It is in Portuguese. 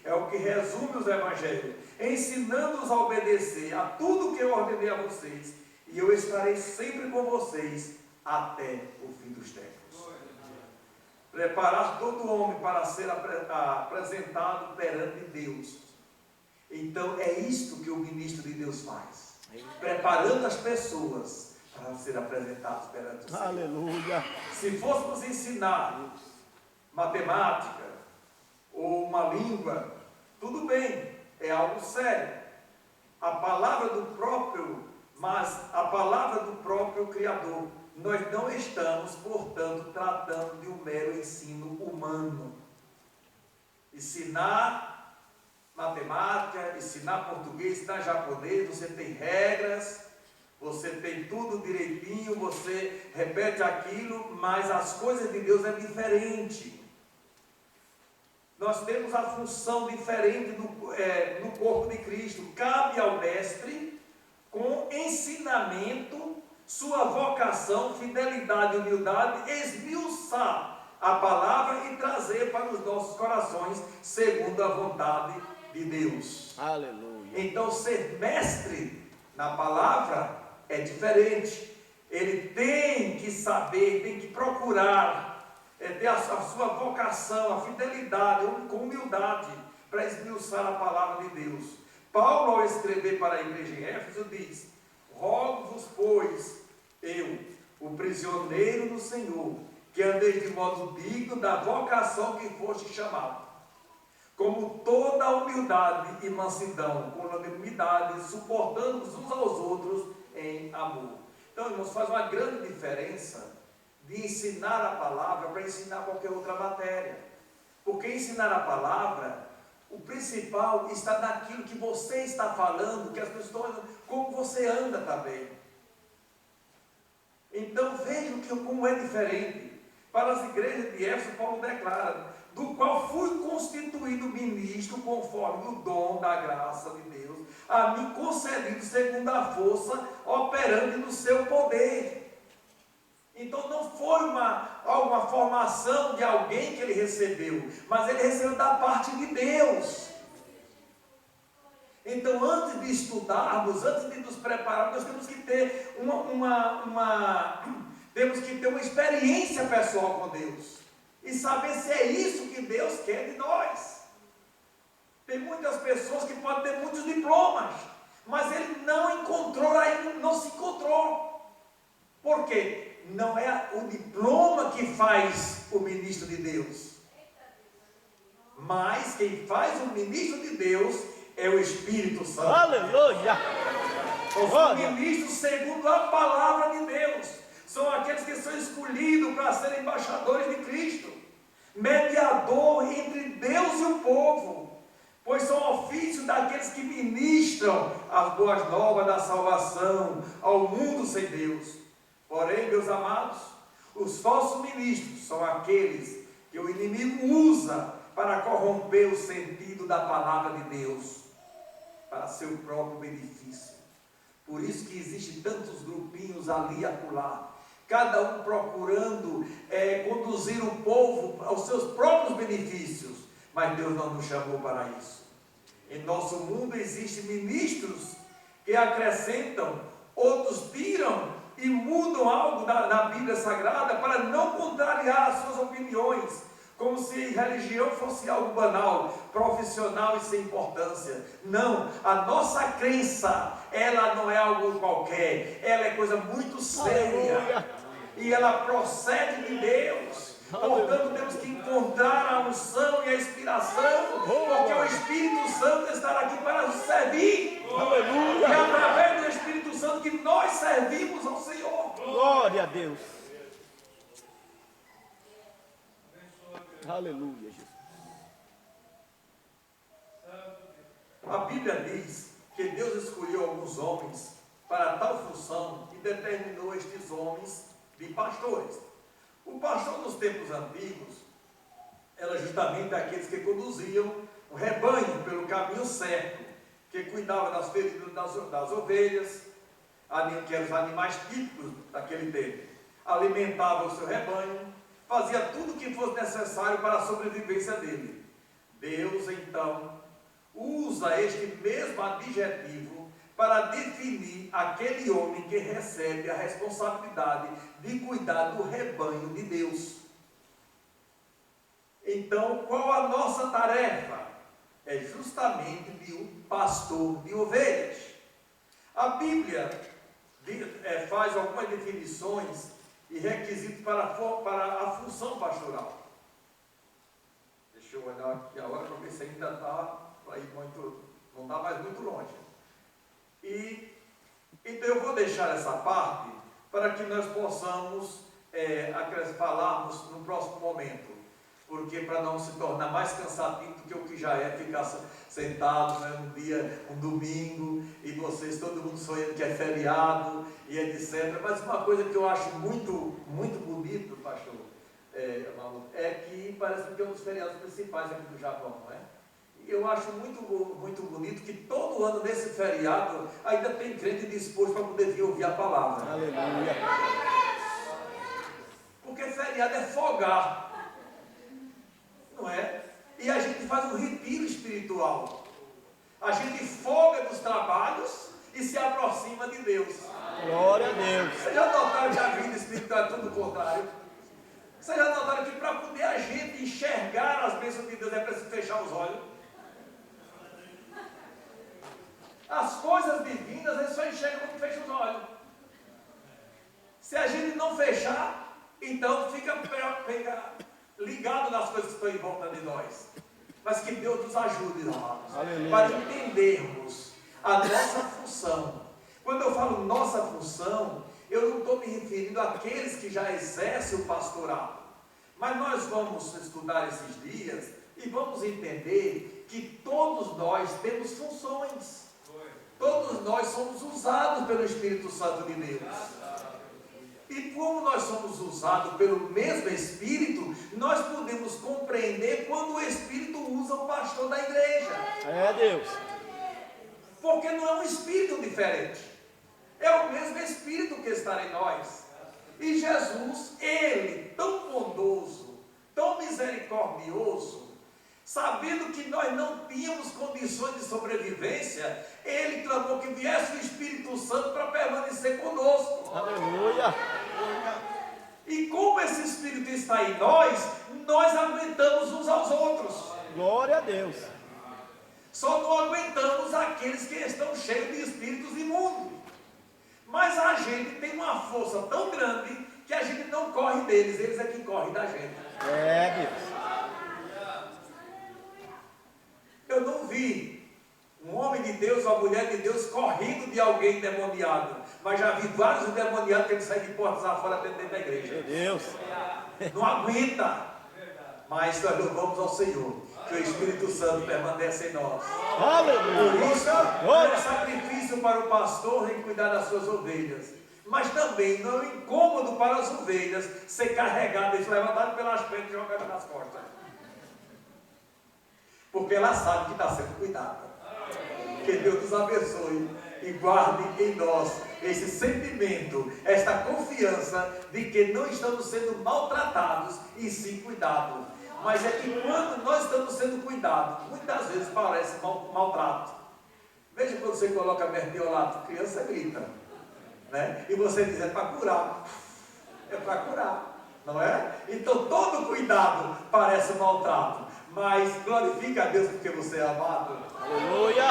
é o que resume os evangelhos, ensinando-os a obedecer a tudo que eu ordenei a vocês, e eu estarei sempre com vocês até o fim dos tempos. Preparar todo homem para ser apresentado perante Deus. Então é isto que o ministro de Deus faz, preparando as pessoas para ser apresentados perante o Senhor. Aleluia. Se fôssemos ensinar matemática ou uma língua, tudo bem, é algo sério. A palavra do próprio, mas a palavra do próprio Criador. Nós não estamos, portanto, tratando de um mero ensino humano. Ensinar matemática, ensinar português, ensinar japonês, você tem regras, você tem tudo direitinho, você repete aquilo, mas as coisas de Deus é diferente. Nós temos a função diferente no corpo de Cristo. Cabe ao mestre, com ensinamento, sua vocação, fidelidade e humildade, esmiuçar a palavra e trazer para os nossos corações, segundo a vontade de Deus. Aleluia. Então, ser mestre na palavra é diferente. Ele tem que saber, tem que procurar ter a sua vocação, a fidelidade, com humildade, para esmiuçar a palavra de Deus. Paulo, ao escrever para a igreja em Éfeso, diz: rogo-vos, pois, eu, o prisioneiro do Senhor, que andeis de modo digno da vocação que foste chamado, como toda humildade e mansidão, com longanimidade, suportando-vos uns aos outros em amor. Então, irmãos, faz uma grande diferença de ensinar a palavra para ensinar qualquer outra matéria. Porque ensinar a palavra, o principal está naquilo que você está falando, que as pessoas, como você anda também. Então vejam como é diferente. Para as igrejas de Éfeso, Paulo declara: do qual fui constituído ministro conforme o dom da graça de Deus, a mim concedido segundo a força operante no seu poder. Então não foi uma formação de alguém que ele recebeu, mas ele recebeu da parte de Deus. Então, antes de estudarmos, antes de nos prepararmos, nós temos que ter temos que ter uma experiência pessoal com Deus e saber se é isso que Deus quer de nós. Tem muitas pessoas que podem ter muitos diplomas, mas ele não encontrou ainda, não se encontrou. Por quê? Não é o diploma que faz o ministro de Deus, mas quem faz o ministro de Deus é o Espírito Santo. Aleluia. Os ministros segundo a palavra de Deus são aqueles que são escolhidos para serem embaixadores de Cristo, mediador entre Deus e o povo, pois são ofícios daqueles que ministram as boas novas da salvação ao mundo sem Deus. Porém, meus amados, os falsos ministros são aqueles que o inimigo usa para corromper o sentido da palavra de Deus, para seu próprio benefício. Por isso que existem tantos grupinhos ali e acolá, cada um procurando conduzir o povo aos seus próprios benefícios, mas Deus não nos chamou para isso. Em nosso mundo existem ministros que acrescentam, outros tiram e mudam algo da Bíblia Sagrada para não contrariar as suas opiniões, como se religião fosse algo banal, profissional e sem importância. Não, a nossa crença, ela não é algo qualquer, ela é coisa muito séria, e ela procede de Deus. Portanto, temos que encontrar a unção e a inspiração, porque o Espírito Santo estará aqui para nos servir. Aleluia. E através do Espírito Santo que nós servimos ao Senhor. Glória a Deus. Aleluia, Jesus. A Bíblia diz que Deus escolheu alguns homens para tal função e determinou estes homens de pastores. O pastor nos tempos antigos era justamente aqueles que conduziam o rebanho pelo caminho certo, que cuidava das feridas das ovelhas, que eram os animais típicos daquele tempo, alimentava o seu rebanho, fazia tudo o que fosse necessário para a sobrevivência dele. Deus, então, então, usa este mesmo adjetivo para definir aquele homem que recebe a responsabilidade de cuidar do rebanho de Deus. Então, qual a nossa tarefa? É justamente de um pastor de ovelhas. A Bíblia faz algumas definições e requisitos para a função pastoral. Deixa eu olhar aqui agora para ver se ainda está para ir muito, não está mais muito longe. Então eu vou deixar essa parte para que nós possamos falarmos no próximo momento, porque para não se tornar mais cansativo do que o que já é ficar sentado, né, um domingo, e vocês, todo mundo sonhando que é feriado e etc. Mas uma coisa que eu acho muito, muito bonito, pastor, é que parece que é um dos feriados principais aqui do Japão, não é? Eu acho muito, muito bonito que todo ano nesse feriado ainda tem crente disposto para poder vir ouvir a palavra. Aleluia. Porque feriado é folgar, não é? E a gente faz um retiro espiritual. A gente folga dos trabalhos e se aproxima de Deus. Glória a Deus. Vocês já notaram que a vida espiritual é tudo o contrário? Vocês já notaram que para poder a gente enxergar as bênçãos de Deus é preciso fechar os olhos? As coisas divinas, a gente só enxerga quando fecha os olhos. Se a gente não fechar, então fica ligado nas coisas que estão em volta de nós. Mas que Deus nos ajude, amados, para entendermos a nossa função. Quando eu falo nossa função, eu não estou me referindo àqueles que já exercem o pastorado. Mas nós vamos estudar esses dias e vamos entender que todos nós temos funções. Todos nós somos usados pelo Espírito Santo de Deus. E como nós somos usados pelo mesmo Espírito, nós podemos compreender quando o Espírito usa o pastor da igreja. É Deus. Porque não é um Espírito diferente. É o mesmo Espírito que está em nós. E Jesus, Ele, tão bondoso, tão misericordioso, sabendo que nós não tínhamos condições de sobrevivência, Ele clamou que viesse o Espírito Santo para permanecer conosco. Aleluia. E como esse Espírito está em nós, nós aguentamos uns aos outros. Glória a Deus. Só não aguentamos aqueles que estão cheios de espíritos imundos. Mas a gente tem uma força tão grande que a gente não corre deles, eles é que correm da gente. É Deus. Eu não vi um homem de Deus, uma mulher de Deus correndo de alguém endemoniado, mas já vi vários endemoniados que saem de portas afora dentro da igreja. Meu Deus. Não aguenta. Mas nós louvamos ao Senhor, que o Espírito Santo permanece em nós. Aleluia. Por isso, não é sacrifício para o pastor em cuidar das suas ovelhas, mas também não é incômodo para as ovelhas ser carregadas, levantadas pelas pernas e jogadas nas costas. Porque ela sabe que está sendo cuidada. Que Deus nos abençoe e guarde em nós esse sentimento, esta confiança de que não estamos sendo maltratados e sim cuidados. Mas é que quando nós estamos sendo cuidados, muitas vezes parece maltrato. Veja quando você coloca mertiolato, a criança grita, né? E você diz, é para curar. É para curar, não é? Então todo cuidado parece maltrato. Mas glorifica a Deus porque você é amado. Aleluia.